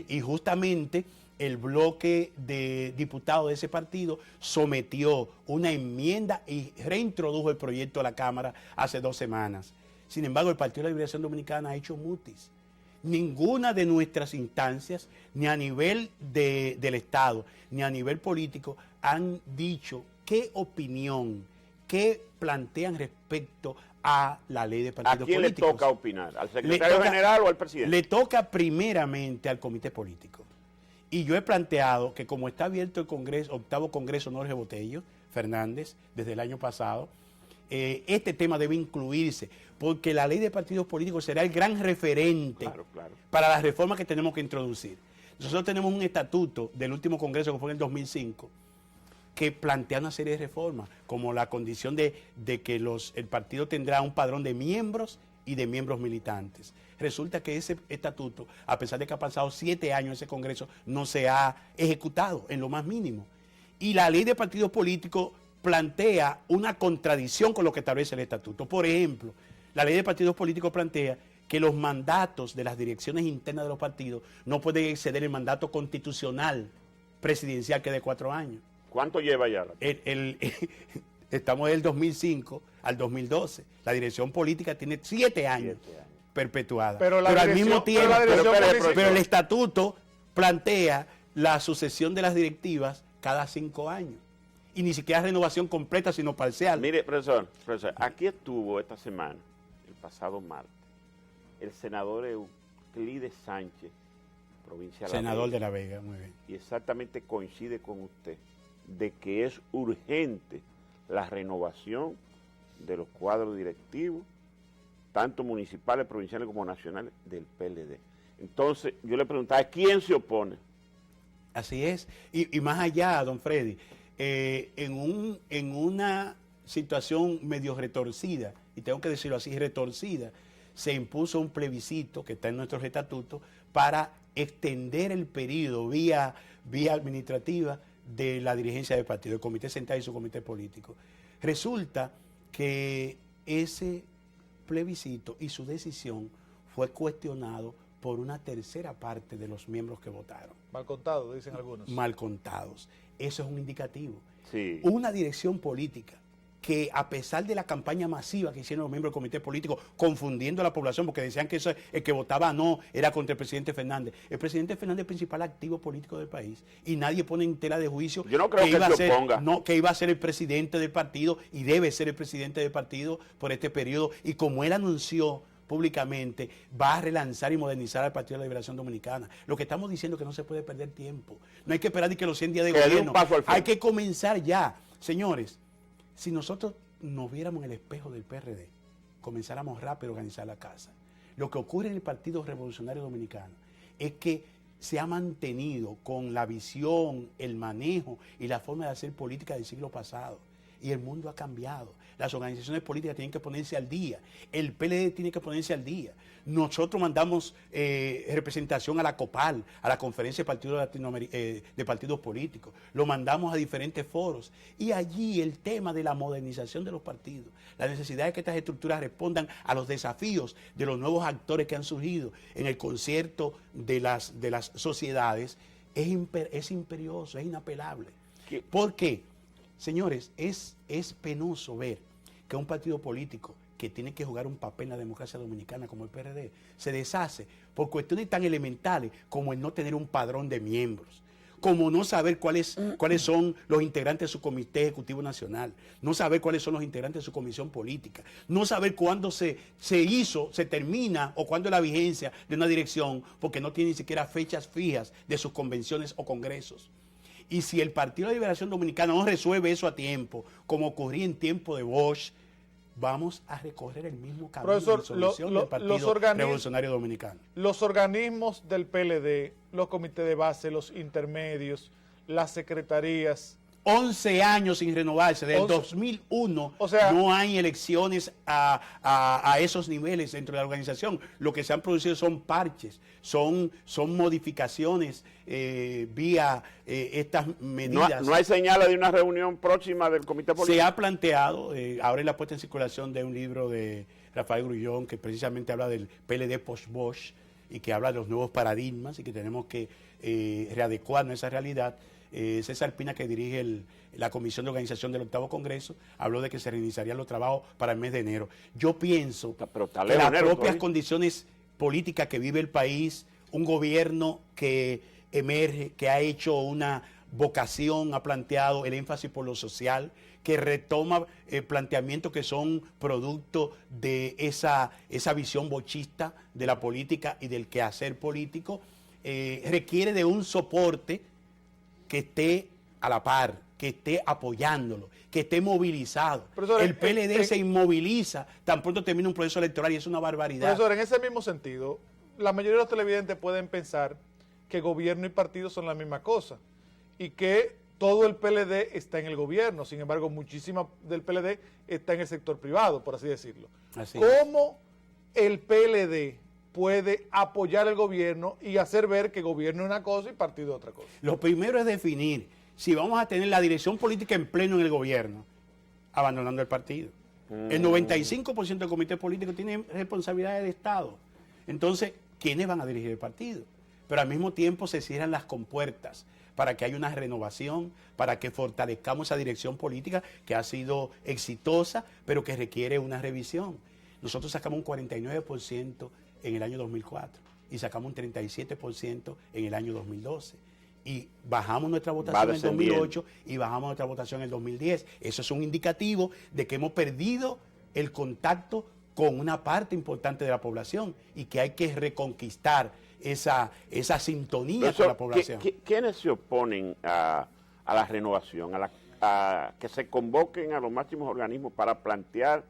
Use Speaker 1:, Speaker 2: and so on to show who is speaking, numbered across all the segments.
Speaker 1: y justamente el bloque de diputados de ese partido sometió una enmienda y reintrodujo el proyecto a la Cámara hace 2 semanas. Sin embargo, el Partido de la Liberación Dominicana ha hecho mutis. Ninguna de nuestras instancias, ni a nivel del Estado, ni a nivel político, han dicho qué opinión, qué plantean respecto a la ley de partidos políticos.
Speaker 2: ¿A quién le toca opinar? ¿Al secretario general o al presidente?
Speaker 1: Le toca primeramente al comité político. Y yo he planteado que como está abierto el Congreso, 8º Congreso Jorge Botello Fernández, desde el año pasado, este tema debe incluirse, porque la ley de partidos políticos será el gran referente para las reformas que tenemos que introducir. Nosotros tenemos un estatuto del último Congreso que fue en el 2005, que plantea una serie de reformas, como la condición de que el partido tendrá un padrón de miembros y de miembros militantes. Resulta que ese estatuto, a pesar de que ha pasado 7 años ese Congreso, no se ha ejecutado en lo más mínimo. Y la ley de partidos políticos plantea una contradicción con lo que establece el estatuto. Por ejemplo, la ley de partidos políticos plantea que los mandatos de las direcciones internas de los partidos no pueden exceder el mandato constitucional presidencial, que es de 4 años.
Speaker 2: ¿Cuánto lleva ya?
Speaker 1: Estamos del 2005 al 2012. La dirección política tiene 7 años perpetuada. Pero al mismo tiempo, pero el estatuto plantea la sucesión de las directivas cada 5 años. Y ni siquiera renovación completa, sino parcial.
Speaker 2: Mire, profesor, aquí estuvo esta semana, el pasado martes, el senador Euclides Sánchez, provincia de La Vega.
Speaker 1: Senador de La Vega, muy bien.
Speaker 2: Y exactamente coincide con usted de que es urgente la renovación de los cuadros directivos, tanto municipales, provinciales como nacionales, del PLD. Entonces, yo le preguntaba, ¿quién se opone?
Speaker 1: Así es. Y más allá, don Freddy, en una situación medio retorcida, y tengo que decirlo así, retorcida, se impuso un plebiscito que está en nuestros estatutos para extender el periodo vía administrativa de la dirigencia del partido, el comité central y su comité político. Resulta que ese plebiscito y su decisión fue cuestionado por una tercera parte de los miembros que votaron.
Speaker 3: Mal contados, dicen algunos.
Speaker 1: Mal contados. Eso es un indicativo.
Speaker 2: Sí.
Speaker 1: Una dirección política que, a pesar de la campaña masiva que hicieron los miembros del comité político, confundiendo a la población, porque decían que el que votaba no era contra el presidente Fernández. El presidente Fernández es el principal activo político del país y nadie pone en tela de juicio.
Speaker 2: Yo no creo que se oponga.
Speaker 1: Que iba a ser el presidente del partido y debe ser el presidente del partido por este periodo. Y como él anunció públicamente, va a relanzar y modernizar al Partido de la Liberación Dominicana. Lo que estamos diciendo es que no se puede perder tiempo. No hay que esperar ni que los 100 días de gobierno. Hay que comenzar ya. Señores, si nosotros nos viéramos en el espejo del PRD, comenzáramos rápido a organizar la casa. Lo que ocurre en el Partido Revolucionario Dominicano es que se ha mantenido con la visión, el manejo y la forma de hacer política del siglo pasado. Y el mundo ha cambiado. Las organizaciones políticas tienen que ponerse al día. El PLD tiene que ponerse al día. Nosotros mandamos representación a la COPAL, a la Conferencia de Partidos Políticos. Lo mandamos a diferentes foros. Y allí el tema de la modernización de los partidos, la necesidad de que estas estructuras respondan a los desafíos de los nuevos actores que han surgido en el concierto de las sociedades, es imperioso, es inapelable. ¿Por qué? Señores, es penoso ver que un partido político que tiene que jugar un papel en la democracia dominicana como el PRD se deshace por cuestiones tan elementales como el no tener un padrón de miembros, como no saber cuáles son los integrantes de su comité ejecutivo nacional, no saber cuáles son los integrantes de su comisión política, no saber cuándo se termina o cuándo es la vigencia de una dirección, porque no tiene ni siquiera fechas fijas de sus convenciones o congresos. Y si el Partido de Liberación Dominicana no resuelve eso a tiempo, como ocurría en tiempo de Bosch, vamos a recorrer el mismo camino.
Speaker 3: Profesor,
Speaker 1: de solución del Partido Revolucionario Dominicano.
Speaker 3: Los organismos del PLD, los comités de base, los intermedios, las secretarías...
Speaker 1: 11 años sin renovarse, desde el 2001 no hay elecciones a esos niveles dentro de la organización. Lo que se han producido son parches, son modificaciones vía estas medidas.
Speaker 2: No hay señales de una reunión próxima del comité político.
Speaker 1: Se ha planteado, ahora es la puesta en circulación de un libro de Rafael Grullón que precisamente habla del PLD post-Bosch, y que habla de los nuevos paradigmas y que tenemos que readecuarnos a esa realidad. César Pina, que dirige la Comisión de Organización del 8º Congreso, habló de que se reiniciarían los trabajos para el mes de enero. Yo pienso que las propias condiciones políticas que vive el país, un gobierno que emerge, que ha hecho una vocación, ha planteado el énfasis por lo social, que retoma planteamientos que son producto de esa visión bochista de la política y del quehacer político, requiere de un soporte que esté a la par, que esté apoyándolo, que esté movilizado. Profesor, el PLD se inmoviliza tan pronto termina un proceso electoral y es una barbaridad.
Speaker 3: Profesor, en ese mismo sentido, la mayoría de los televidentes pueden pensar que gobierno y partido son la misma cosa y que todo el PLD está en el gobierno, sin embargo, muchísima del PLD está en el sector privado, por así decirlo. ¿Cómo el PLD puede apoyar el gobierno y hacer ver que gobierno es una cosa y partido es otra cosa?
Speaker 1: Lo primero es definir si vamos a tener la dirección política en pleno en el gobierno, abandonando el partido. El 95% del comité político tiene responsabilidad del Estado. Entonces, ¿quiénes van a dirigir el partido? Pero al mismo tiempo se cierran las compuertas para que haya una renovación, para que fortalezcamos esa dirección política que ha sido exitosa, pero que requiere una revisión. Nosotros sacamos un 49% en el año 2004 y sacamos un 37% en el año 2012. Y bajamos nuestra votación en 2008 y bajamos nuestra votación en el 2010. Eso es un indicativo de que hemos perdido el contacto con una parte importante de la población y que hay que reconquistar esa sintonía con la población.
Speaker 2: ¿Quiénes se oponen a la renovación, a que se convoquen a los máximos organismos para plantear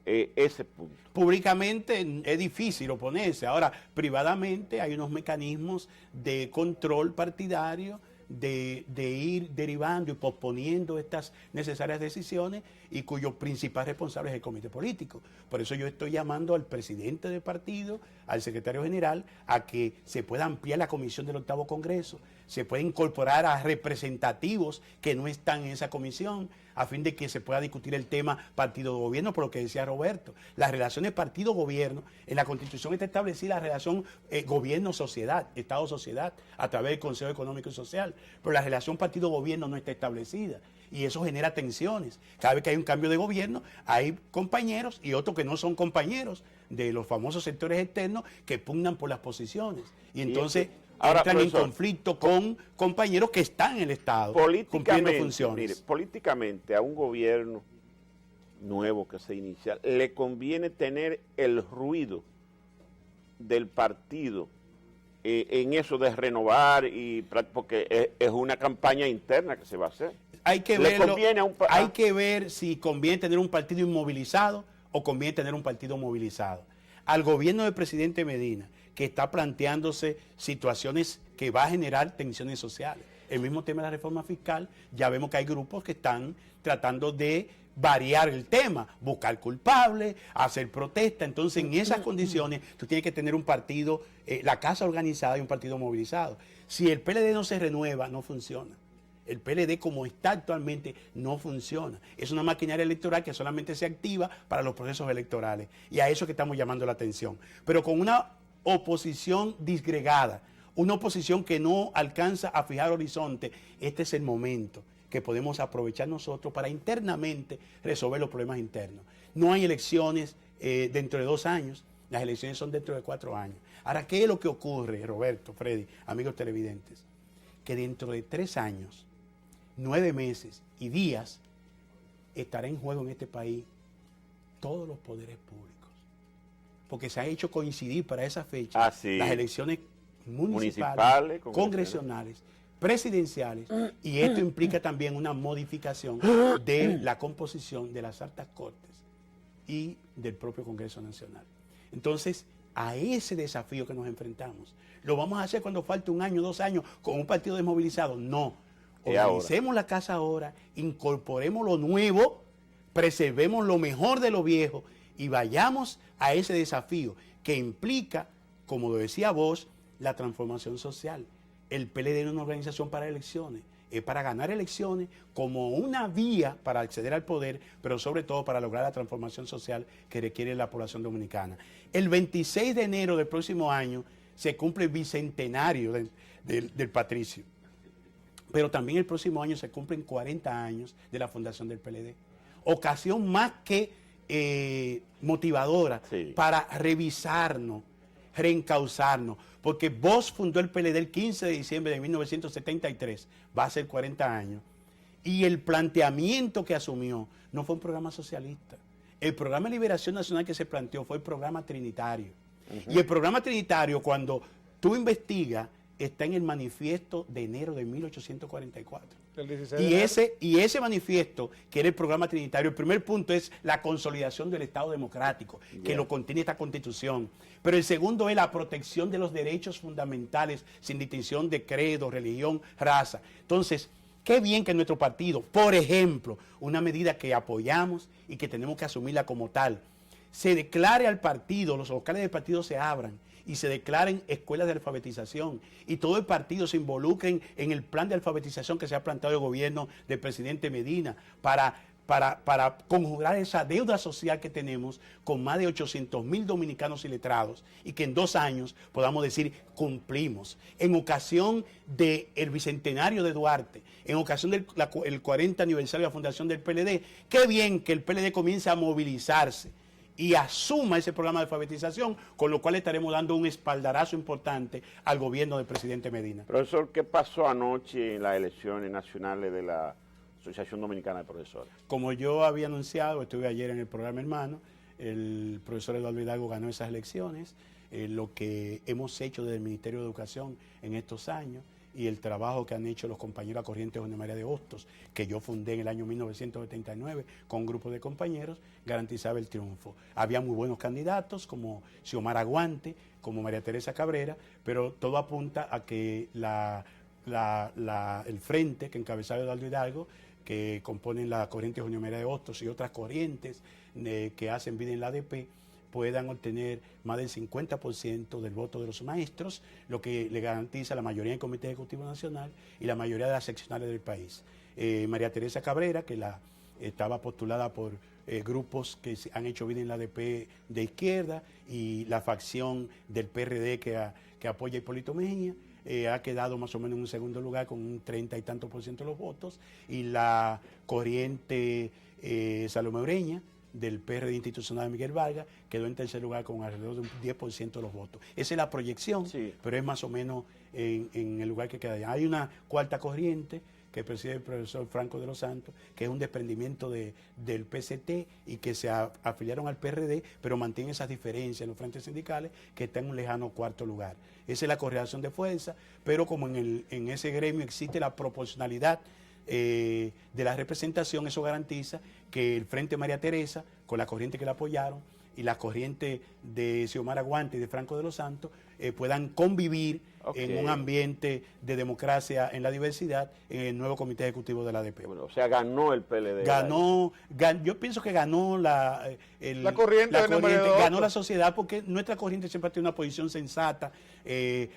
Speaker 2: ese punto?
Speaker 1: Públicamente es difícil oponerse. Ahora, privadamente hay unos mecanismos de control partidario, de ir derivando y posponiendo estas necesarias decisiones y cuyo principal responsable es el comité político. Por eso yo estoy llamando al presidente del partido, al secretario general, a que se pueda ampliar la comisión del 8º Congreso, se pueda incorporar a representativos que no están en esa comisión, a fin de que se pueda discutir el tema partido-gobierno, por lo que decía Roberto. Las relaciones partido-gobierno, en la Constitución está establecida la relación gobierno-sociedad, Estado-sociedad, a través del Consejo Económico y Social, pero la relación partido-gobierno no está establecida. Y eso genera tensiones. Cada vez que hay un cambio de gobierno, hay compañeros y otros que no son compañeros de los famosos sectores externos que pugnan por las posiciones. Y entonces entran en conflicto con compañeros que están en el Estado cumpliendo funciones.
Speaker 2: Mire, políticamente a un gobierno nuevo que se inicia, le conviene tener el ruido del partido en eso de renovar, porque es una campaña interna que se va a hacer.
Speaker 1: Hay que ver si conviene tener un partido inmovilizado o conviene tener un partido movilizado. Al gobierno del presidente Medina, que está planteándose situaciones que va a generar tensiones sociales. El mismo tema de la reforma fiscal, ya vemos que hay grupos que están tratando de variar el tema, buscar culpables, hacer protesta. Entonces, en esas condiciones, tú tienes que tener un partido, la casa organizada y un partido movilizado. Si el PLD no se renueva, no funciona. El PLD como está actualmente no funciona. Es una maquinaria electoral que solamente se activa para los procesos electorales. Y a eso que estamos llamando la atención. Pero con una oposición disgregada, una oposición que no alcanza a fijar horizonte, este es el momento que podemos aprovechar nosotros para internamente resolver los problemas internos. No hay elecciones dentro de 2 años, las elecciones son dentro de 4 años. Ahora, ¿qué es lo que ocurre, Roberto, Freddy, amigos televidentes? Que dentro de 3 años, 9 meses y días, estará en juego en este país todos los poderes públicos. Porque se ha hecho coincidir para esa fecha las elecciones municipales, congresionales, presidenciales, y esto implica también una modificación de la composición de las altas cortes y del propio Congreso Nacional. Entonces, a ese desafío que nos enfrentamos, ¿lo vamos a hacer cuando falte 1 año, 2 años, con un partido desmovilizado? No. Organicemos la casa ahora, incorporemos lo nuevo, preservemos lo mejor de lo viejo y vayamos a ese desafío que implica, como lo decía vos, la transformación social. El PLD no es una organización para elecciones, es para ganar elecciones como una vía para acceder al poder, pero sobre todo para lograr la transformación social que requiere la población dominicana. El 26 de enero del próximo año se cumple el bicentenario del patricio. Pero también el próximo año se cumplen 40 años de la fundación del PLD. Ocasión más que motivadora para revisarnos, reencauzarnos, porque Bosch fundó el PLD el 15 de diciembre de 1973, va a ser 40 años, y el planteamiento que asumió no fue un programa socialista. El programa de liberación nacional que se planteó fue el programa trinitario. Y el programa trinitario, cuando tú investigas, está en el manifiesto de enero de 1844.
Speaker 3: El 16 de enero.
Speaker 1: Y ese manifiesto, que era el programa trinitario, el primer punto es la consolidación del Estado democrático, que lo contiene esta Constitución. Pero el segundo es la protección de los derechos fundamentales, sin distinción de credo, religión, raza. Entonces, qué bien que nuestro partido, por ejemplo, una medida que apoyamos y que tenemos que asumirla como tal, se declare al partido, los locales del partido se abran y se declaren escuelas de alfabetización y todo el partido se involucren en el plan de alfabetización que se ha planteado el gobierno del presidente Medina para conjurar esa deuda social que tenemos con más de 800,000 dominicanos iletrados y que en 2 años podamos decir cumplimos. En ocasión del bicentenario de Duarte, en ocasión del 40 aniversario de la fundación del PLD, qué bien que el PLD comience a movilizarse y asuma ese programa de alfabetización, con lo cual estaremos dando un espaldarazo importante al gobierno del presidente Medina.
Speaker 2: Profesor, ¿qué pasó anoche en las elecciones nacionales de la Asociación Dominicana de Profesores?
Speaker 1: Como yo había anunciado, estuve ayer en el programa Hermano, el profesor Eduardo Hidalgo ganó esas elecciones, lo que hemos hecho desde el Ministerio de Educación en estos años y el trabajo que han hecho los compañeros a Corrientes José María de Hostos, que yo fundé en el año 1979 con un grupo de compañeros, garantizaba el triunfo. Había muy buenos candidatos como Xiomara Guante, como María Teresa Cabrera, pero todo apunta a que el frente que encabezaba Eduardo Hidalgo, que componen la corriente José María de Hostos y otras corrientes que hacen vida en la ADP, puedan obtener más del 50% del voto de los maestros, lo que le garantiza la mayoría del Comité Ejecutivo Nacional y la mayoría de las seccionales del país. María Teresa Cabrera, que estaba postulada por grupos que han hecho vida en la ADP de izquierda y la facción del PRD que apoya a Hipólito Mejía, ha quedado más o menos en un segundo lugar con un 30 y tanto % de los votos, y la corriente Salomé Ureña, del PRD institucional de Miguel Vargas, quedó en tercer lugar con alrededor de un 10% de los votos. Esa es la proyección, pero es más o menos en el lugar que queda allá. Hay una cuarta corriente que preside el profesor Franco de los Santos, que es un desprendimiento del PCT y que se afiliaron al PRD, pero mantiene esas diferencias en los frentes sindicales, que está en un lejano cuarto lugar. Esa es la correlación de fuerza, pero como en ese gremio existe la proporcionalidad de la representación, eso garantiza que el Frente María Teresa, con la corriente que la apoyaron, y la corriente de Xiomara Guante y de Franco de los Santos, puedan convivir en un ambiente de democracia en la diversidad en el nuevo Comité Ejecutivo de la ADP.
Speaker 2: Bueno, o sea, ganó el PLD.
Speaker 1: Yo pienso que ganó la
Speaker 3: corriente,
Speaker 1: ganó la sociedad, porque nuestra corriente siempre ha tenido una posición sensata,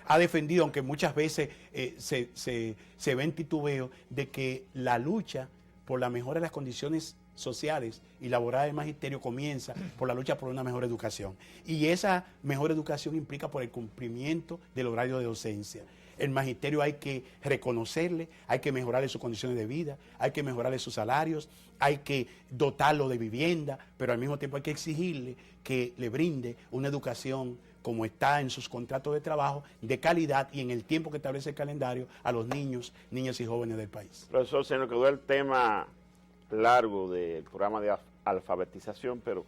Speaker 1: ha defendido, aunque muchas veces se ven titubeos, de que la lucha por la mejora de las condiciones sociales y laborales del magisterio comienza por la lucha por una mejor educación. Y esa mejor educación implica por el cumplimiento del horario de docencia. El magisterio hay que reconocerle, hay que mejorarle sus condiciones de vida, hay que mejorarle sus salarios, hay que dotarlo de vivienda, pero al mismo tiempo hay que exigirle que le brinde una educación como está en sus contratos de trabajo, de calidad y en el tiempo que establece el calendario a los niños, niñas y jóvenes del país.
Speaker 2: Profesor, se nos quedó el tema largo del programa de alfabetización, pero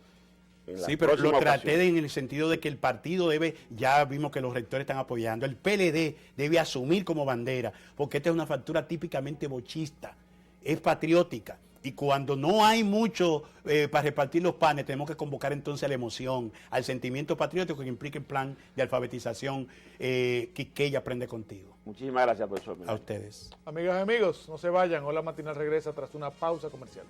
Speaker 1: sí, pero lo traté en el sentido de que el partido debe, ya vimos que los rectores están apoyando, el PLD debe asumir como bandera, porque esta es una factura típicamente bochista, es patriótica. Y cuando no hay mucho para repartir los panes, tenemos que convocar entonces a la emoción, al sentimiento patriótico que implica el plan de alfabetización que ella aprende contigo.
Speaker 2: Muchísimas gracias, profesor.
Speaker 1: A ustedes.
Speaker 3: Amigas y amigos, no se vayan. Hola Matinal regresa tras una pausa comercial.